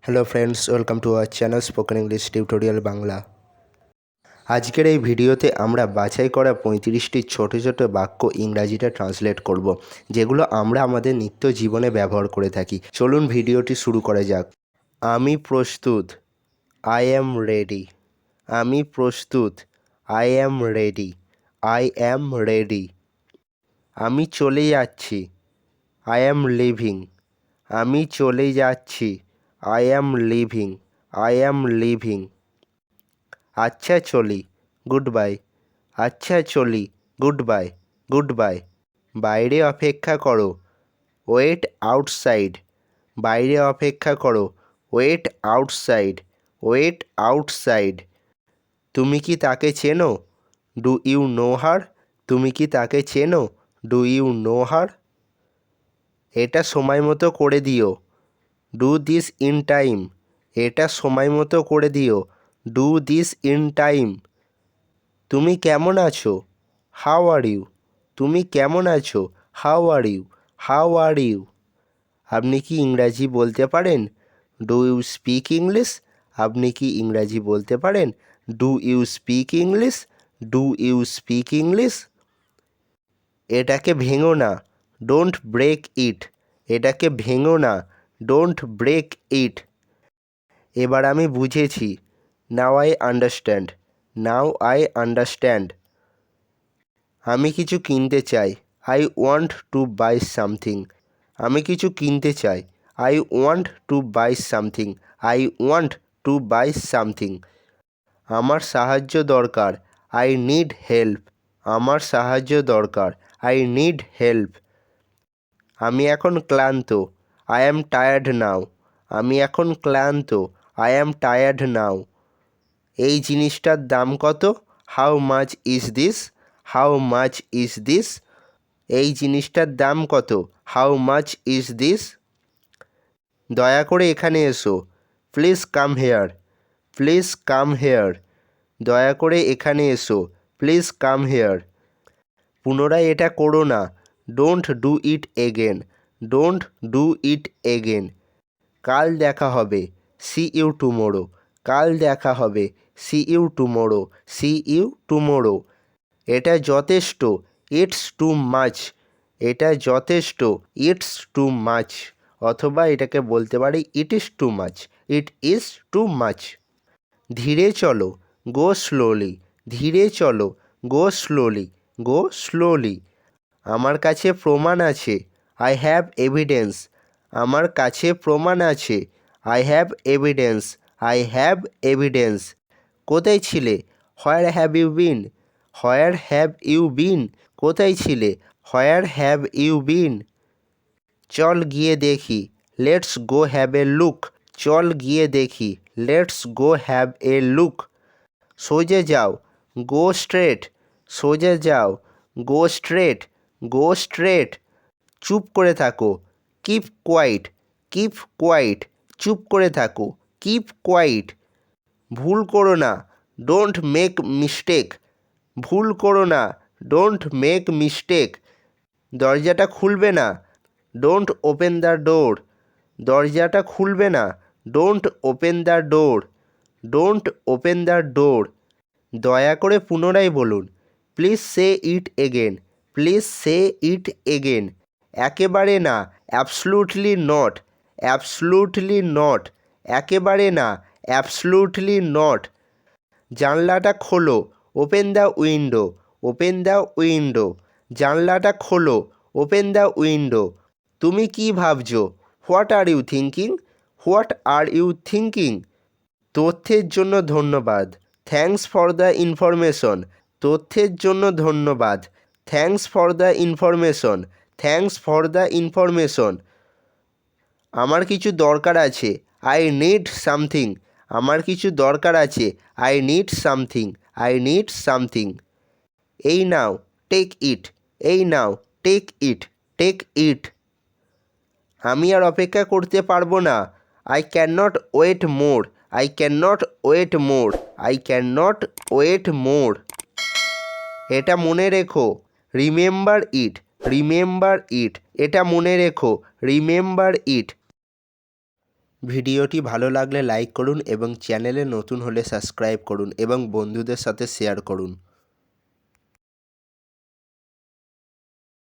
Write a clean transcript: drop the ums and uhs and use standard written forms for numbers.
Hello friends, welcome to our channel spoken English tutorial Bangla. আজকের এই ভিডিওতে আমরা বাছাই করা 35টি ছোট ছোট বাক্য ইংরাজিতে ট্রান্সলেট করব, যেগুলো আমরা আমাদের নিত্য জীবনে ব্যবহার করে থাকি। চলুন ভিডিওটি শুরু করা যাক। আমি প্রস্তুত, আই অ্যাম রেডি। আমি প্রস্তুত, I am ready. I am ready. আমি চলে যাচ্ছি, আই অ্যাম লিভিং। আমি চলে যাচ্ছি, I am living. I am living. আচ্ছা চলি, গুড বাই। আচ্ছা চলি, গুড বাই। Good bye. বাইরে অপেক্ষা করো, ওয়েট আউটসাইড। বাইরে অপেক্ষা করো, ওয়েট আউটসাইড। Wait outside. তুমি কি তাকে চেনো? Do you know her? তুমি কি তাকে চেনো? Do you know her? এটা সময় মতো করে দিও, ডু দিস ইন টাইম। এটা সময় মতো করে দিও, ডু দিস ইন টাইম। তুমি কেমন আছো? How are you? তুমি কেমন আছো? How are you? How are you? আপনি কি ইংরাজি বলতে পারেন? Do you speak English? আপনি কি ইংরাজি বলতে পারেন? Do you speak English? Do you speak English? এটাকে ভেঙো না, ডোন্ট ব্রেক ইট। এটাকে ভেঙো না, ডোন্ট ব্রেক ইট। এবার আমি বুঝেছি, now I understand. Now I understand. আমি কিছু কিনতে চাই, I want to buy something. আমি কিছু কিনতে চাই, I want to buy something. I want to buy something. আমার সাহায্য দরকার, আই নিড হেল্প। আমার সাহায্য দরকার, আই নিড হেল্প। আমি এখন ক্লান্ত, আই অ্যাম টায়ার্ড নাও। আমি এখন ক্লান্ত, আই অ্যাম টায়ার্ড নাও। এই জিনিসটার দাম কত? How much is this? How much is this? এই জিনিসটার দাম কত? How much is this? দয়া করে এখানে এসো, please come here. Please come here. দয়া করে এখানে এসো, প্লিজ কাম হেয়ার। পুনরায় এটা করো না, don't do it again. Don't do it again. কাল দেখা হবে, সি ইউ টুমোরো। কাল দেখা হবে, see you tomorrow. See you tomorrow. এটা যথেষ্ট, ইটস টু মাচ। এটা যথেষ্ট, ইটস টু মাচ। অথবা এটাকে বলতে পারি it is too much. It is too much. ধীরে চলো, গো স্লোলি। ধীরে চলো, গো স্লোলি। Go slowly. আমার কাছে প্রমাণ আছে, আই হ্যাভ এভিডেন্স। আমার কাছে প্রমাণ আছে, I have evidence. I have evidence. কোথায় ছিলে? Where have you been? Where have you been? কোথায় ছিলে? Where have you been? চল গিয়ে দেখি, let's go have a look. চল গিয়ে দেখি, let's go have a look. সোজা যাও, গো স্ট্রেট। সোজা যাও, গো স্ট্রেট। Go straight. চুপ করে থাকো, কিপ কোয়াইট। Keep quiet. চুপ করে থাকো, কিপ কোয়াইট। ভুল করো না, ডোন্ট মেক মিস্টেক। ভুল করো না, ডোন্ট মেক মিস্টেক। দরজাটা খুলবে না, ডোন্ট ওপেন দ্য ডোর। দরজাটা খুলবে না, don't open the door. Don't open the door. দয়া করে পুনরায় বলুন, please say it again. Please say it again. একেবারে না, অ্যাবসলুটলি নট। Absolutely not. একেবারে না, অ্যাবসলুটলি নট। জানলাটা খোলো, open the window. Open the window. জানলাটা খোলো, ওপেন দ্য উইন্ডো। তুমি কি ভাবছো? What are you thinking? What are you thinking? তথ্যের জন্য ধন্যবাদ, থ্যাঙ্কস ফর দ্য ইনফরমেশন। তথ্যের জন্য ধন্যবাদ, thanks for the information. Thanks for the information. আমার কিছু দরকার আছে, আই নিড সামথিং। আমার কিছু দরকার আছে, I need something. I need something. এই নাও, টেক ইট। এই নাও, টেক ইট। Take it. আমি আর অপেক্ষা করতে পারবো না, I can not wait more. I can not wait more. I can not wait more. এটা মনে রেখো, রিমেম্বার ইট। Remember it. এটা মনে রেখো, রিমেম্বার ইট। ভিডিওটি ভালো লাগলে লাইক করুন এবং চ্যানেলে নতুন হলে সাবস্ক্রাইব করুন এবং বন্ধুদের সাথে শেয়ার করুন।